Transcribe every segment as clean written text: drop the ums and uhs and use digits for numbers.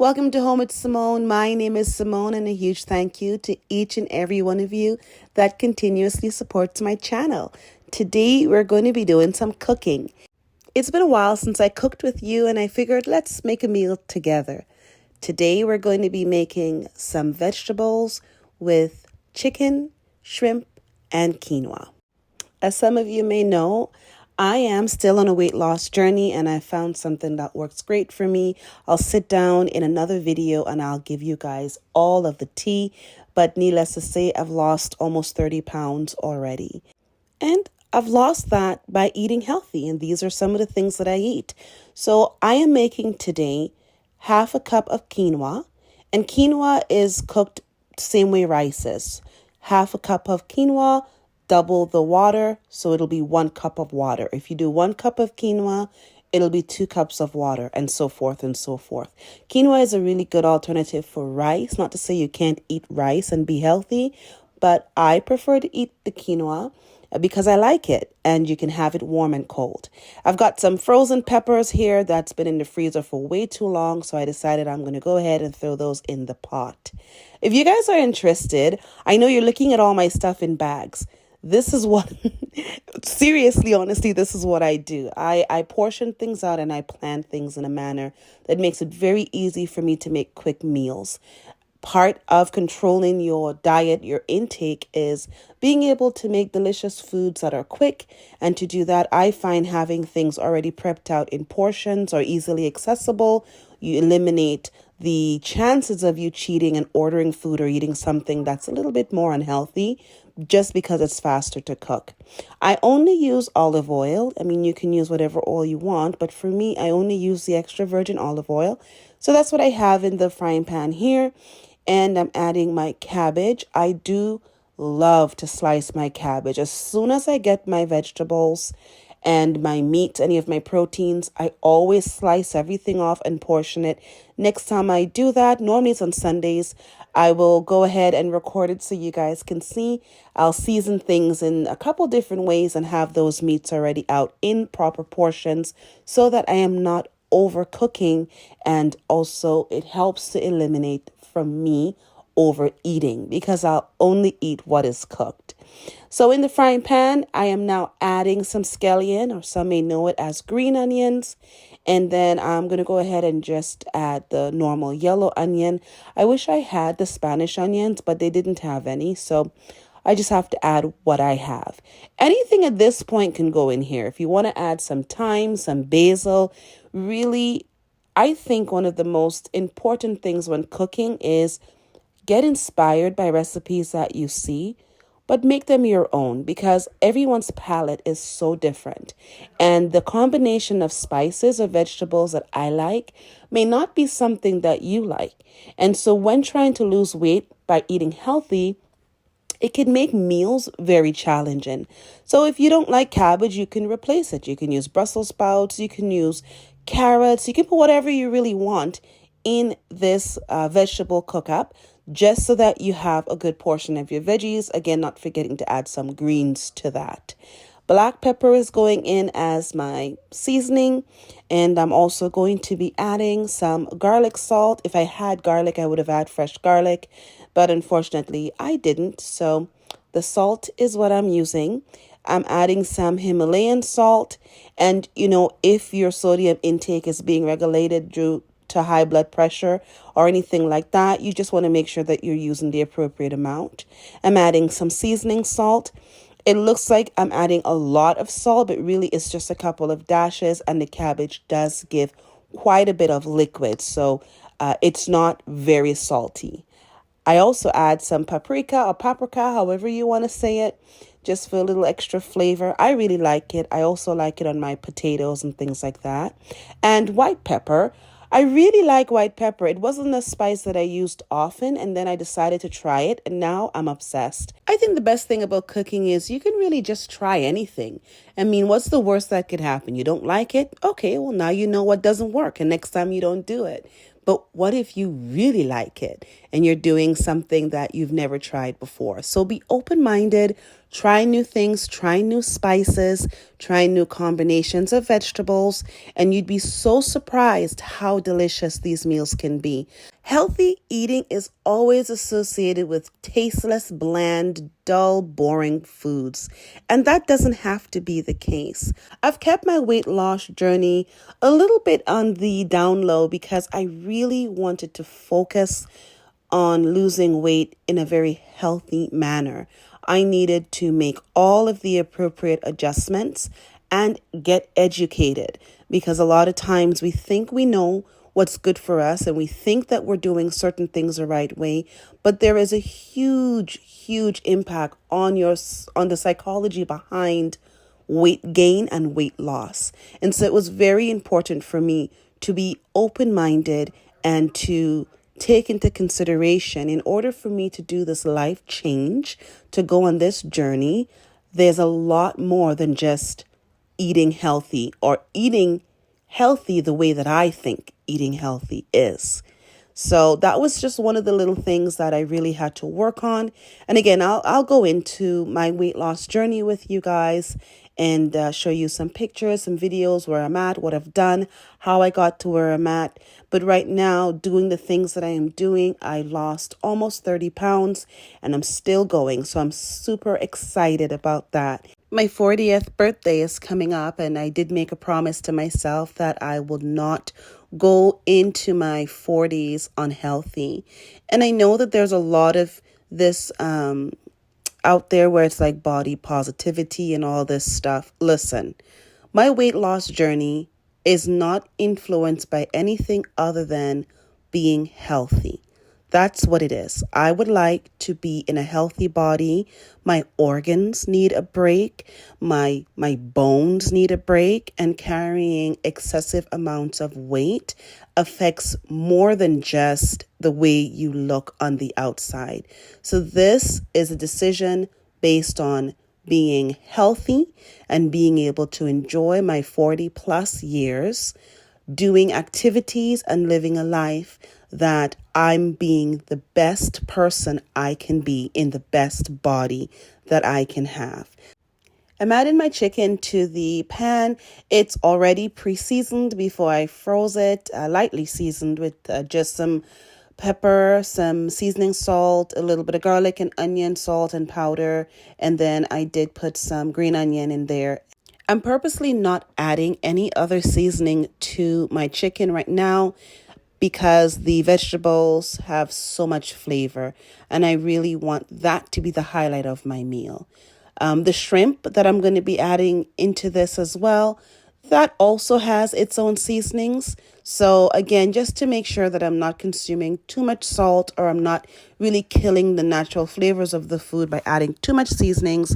Welcome to Home with Simone. My name is Simone, and a huge thank you to each and every one of you that continuously supports my channel. Today, we're going to be doing some cooking. It's been a while since I cooked with you, and I figured let's make a meal together. Today, we're going to be making some vegetables with chicken, shrimp, and quinoa. As some of you may know, I am still on a weight loss journey and I found something that works great for me. I'll sit down in another video and I'll give you guys all of the tea. But needless to say, I've lost almost 30 pounds already. And I've lost that by eating healthy. And these are some of the things that I eat. So I am making today half a cup of quinoa. And quinoa is cooked the same way rice is. Half a cup of quinoa, double the water, so it'll be 1 cup of water. If you do 1 cup of quinoa, it'll be 2 cups of water, and so forth and so forth. Quinoa is a really good alternative for rice. Not to say you can't eat rice and be healthy, but I prefer to eat the quinoa because I like it, and you can have it warm and cold. I've got some frozen peppers here that's been in the freezer for way too long, so I decided I'm going to go ahead and throw those in the pot. If you guys are interested, I know you're looking at all my stuff in bags. This is what, seriously, honestly, this is what I do. I portion things out and I plan things in a manner that makes it very easy for me to make quick meals. Part of controlling your diet, your intake, is being able to make delicious foods that are quick. And to do that, I find having things already prepped out in portions or easily accessible, you eliminate the chances of you cheating and ordering food or eating something that's a little bit more unhealthy just because it's faster to cook. I only use olive oil. I mean, you can use whatever oil you want, but for me, I only use the extra virgin olive oil. So that's what I have in the frying pan here. And I'm adding my cabbage. I do love to slice my cabbage. As soon as I get my vegetables and my meat, any of my proteins, I always slice everything off and portion it. Next time I do that, normally it's on Sundays, I will go ahead and record it so you guys can see. I'll season things in a couple different ways and have those meats already out in proper portions so that I am not overcooking, and also it helps to eliminate from me overeating because I'll only eat what is cooked. So in the frying pan, I am now adding some scallion, or some may know it as green onions. And then I'm going to go ahead and just add the normal yellow onion. I wish I had the Spanish onions, but they didn't have any. So I just have to add what I have. Anything at this point can go in here. If you want to add some thyme, some basil, really, I think one of the most important things when cooking is get inspired by recipes that you see, but make them your own because everyone's palate is so different. And the combination of spices or vegetables that I like may not be something that you like. And so when trying to lose weight by eating healthy, it can make meals very challenging. So if you don't like cabbage, you can replace it. You can use Brussels sprouts, you can use carrots, you can put whatever you really want in this vegetable cook-up, just so that you have a good portion of your veggies. Again, not forgetting to add some greens to that. Black pepper is going in as my seasoning, and I'm also going to be adding some garlic salt. If I had garlic, I would have added fresh garlic, but unfortunately I didn't. So the salt is what I'm using. I'm adding some Himalayan salt, and if your sodium intake is being regulated due to high blood pressure or anything like that, you just want to make sure that you're using the appropriate amount. I'm adding some seasoning salt. It looks like I'm adding a lot of salt, but really it's just a couple of dashes, and the cabbage does give quite a bit of liquid, so it's not very salty. I also add some paprika or paprika, however you want to say it, just for a little extra flavor. I really like it. I also like it on my potatoes and things like that. And white pepper. I really like white pepper. It wasn't a spice that I used often, and then I decided to try it, and now I'm obsessed. I think the best thing about cooking is you can really just try anything. I mean, what's the worst that could happen? You don't like it? Okay, well, now you know what doesn't work, and next time you don't do it. But what if you really like it and you're doing something that you've never tried before? So be open-minded, Try new things, try new spices, try new combinations of vegetables, and you'd be so surprised how delicious these meals can be. Healthy eating is always associated with tasteless, bland, dull, boring foods. And that doesn't have to be the case. I've kept my weight loss journey a little bit on the down low because I really wanted to focus on losing weight in a very healthy manner. I needed to make all of the appropriate adjustments and get educated because a lot of times we think we know what's good for us and we think that we're doing certain things the right way, but there is a huge impact on the psychology behind weight gain and weight loss. And so it was very important for me to be open-minded and to take into consideration, in order for me to do this life change, to go on this journey, there's a lot more than just eating healthy or eating healthy the way that I think eating healthy is. So that was just one of the little things that I really had to work on. And again, I'll go into my weight loss journey with you guys and show you some pictures, some videos where I'm at, what I've done, how I got to where I'm at. But right now, doing the things that I am doing, I lost almost 30 pounds and I'm still going. So I'm super excited about that. My 40th birthday is coming up, and I did make a promise to myself that I will not go into my 40s unhealthy. And I know that there's a lot of this out there where it's like body positivity and all this stuff. Listen, my weight loss journey is not influenced by anything other than being healthy. That's what it is. I would like to be in a healthy body. My organs need a break. My bones need a break. And carrying excessive amounts of weight affects more than just the way you look on the outside. So this is a decision based on being healthy and being able to enjoy my 40 plus years, doing activities and living a life that I'm being the best person I can be in the best body that I can have. I'm adding my chicken to the pan. It's already pre-seasoned before I froze it, lightly seasoned with just some pepper, some seasoning salt, a little bit of garlic and onion, salt and powder. And then I did put some green onion in there. I'm purposely not adding any other seasoning to my chicken right now because the vegetables have so much flavor and I really want that to be the highlight of my meal. The shrimp that I'm going to be adding into this as well, that also has its own seasonings. So again, just to make sure that I'm not consuming too much salt or I'm not really killing the natural flavors of the food by adding too much seasonings,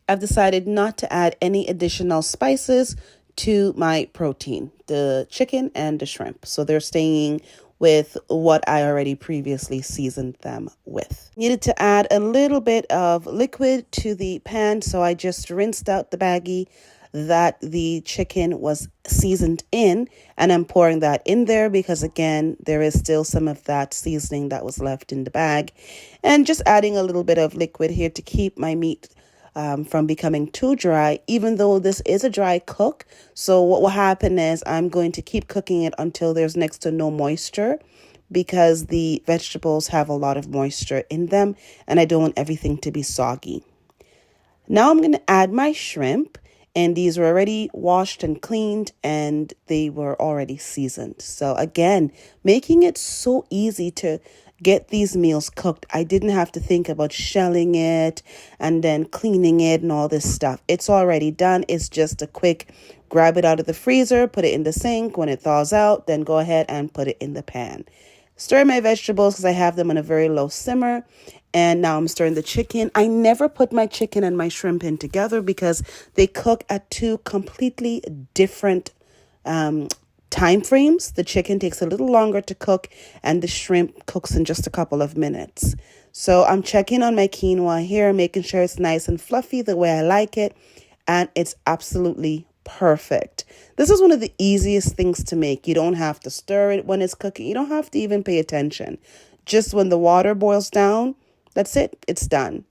I've decided not to add any additional spices to my protein, the chicken and the shrimp. So they're staying with what I already previously seasoned them with. Needed to add a little bit of liquid to the pan, so I just rinsed out the baggie that the chicken was seasoned in, and I'm pouring that in there because again, there is still some of that seasoning that was left in the bag, and just adding a little bit of liquid here to keep my meat from becoming too dry, even though this is a dry cook. So what will happen is I'm going to keep cooking it until there's next to no moisture because the vegetables have a lot of moisture in them and I don't want everything to be soggy. Now I'm going to add my shrimp, and these were already washed and cleaned and they were already seasoned. So again, making it so easy to get these meals cooked. I didn't have to think about shelling it and then cleaning it and all this stuff. It's already done. It's just a quick grab it out of the freezer, put it in the sink. When it thaws out, then go ahead and put it in the pan. Stir my vegetables because I have them on a very low simmer. And now I'm stirring the chicken. I never put my chicken and my shrimp in together because they cook at two completely different time frames. The chicken takes a little longer to cook and the shrimp cooks in just a couple of minutes. So I'm checking on my quinoa here, making sure it's nice and fluffy the way I like it. And it's absolutely perfect. This is one of the easiest things to make. You don't have to stir it when it's cooking. You don't have to even pay attention. Just when the water boils down, that's it. It's done.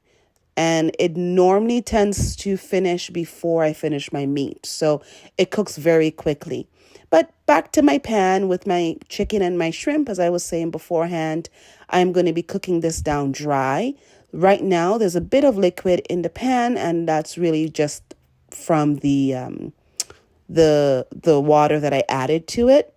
and it normally tends to finish before I finish my meat. So it cooks very quickly. But back to my pan with my chicken and my shrimp, as I was saying beforehand, I'm going to be cooking this down dry. Right now, there's a bit of liquid in the pan, and that's really just from the water that I added to it.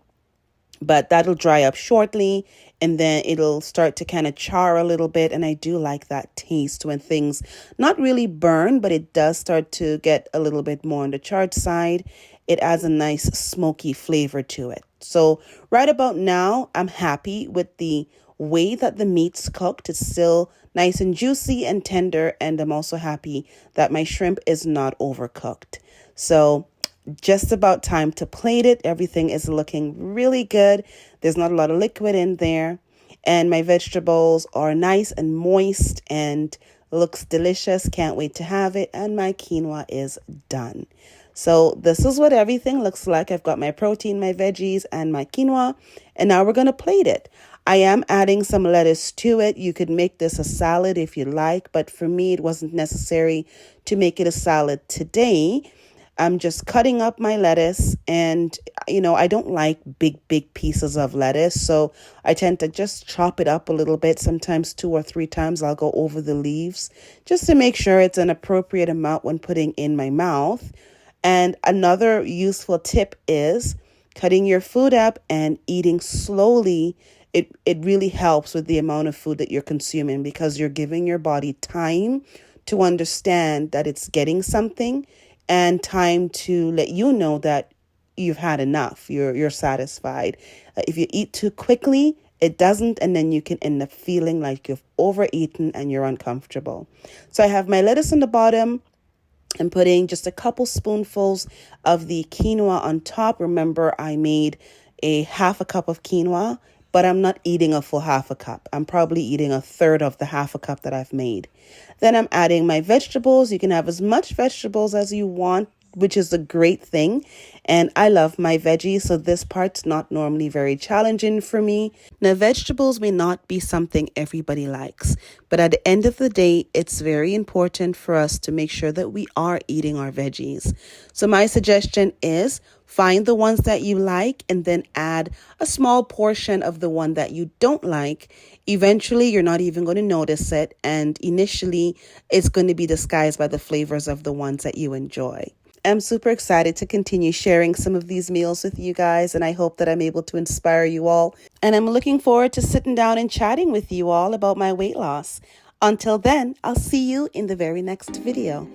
But that'll dry up shortly, and then it'll start to kind of char a little bit. And I do like that taste when things not really burn, but it does start to get a little bit more on the charred side. It adds a nice smoky flavor to it. So right about now, I'm happy with the way that the meat's cooked. It's still nice and juicy and tender, and I'm also happy that my shrimp is not overcooked. So just about time to plate it. Everything is looking really good. There's not a lot of liquid in there, and my vegetables are nice and moist and looks delicious. Can't wait to have it. And my quinoa is done. So this is what everything looks like. I've got my protein, my veggies, and my quinoa, and now we're going to plate it. I am adding some lettuce to it. You could make this a salad if you like, but for me, it wasn't necessary to make it a salad today. I'm just cutting up my lettuce, and I don't like big pieces of lettuce, so I tend to just chop it up a little bit. Sometimes 2 or 3 times I'll go over the leaves just to make sure it's an appropriate amount when putting in my mouth. And another useful tip is cutting your food up and eating slowly. It really helps with the amount of food that you're consuming, because you're giving your body time to understand that it's getting something, and time to let you know that you've had enough. You're satisfied. If you eat too quickly, it doesn't, and then you can end up feeling like you've overeaten and you're uncomfortable. So I have my lettuce on the bottom. I'm putting just a couple spoonfuls of the quinoa on top. Remember, I made a half a cup of quinoa, but I'm not eating a full half a cup. I'm probably eating a third of the half a cup that I've made. Then I'm adding my vegetables. You can have as much vegetables as you want, which is a great thing. And I love my veggies, so this part's not normally very challenging for me. Now, vegetables may not be something everybody likes, but at the end of the day, it's very important for us to make sure that we are eating our veggies. So my suggestion is find the ones that you like and then add a small portion of the one that you don't like. Eventually, you're not even going to notice it, and initially, it's going to be disguised by the flavors of the ones that you enjoy. I'm super excited to continue sharing some of these meals with you guys, and I hope that I'm able to inspire you all. And I'm looking forward to sitting down and chatting with you all about my weight loss. Until then, I'll see you in the very next video.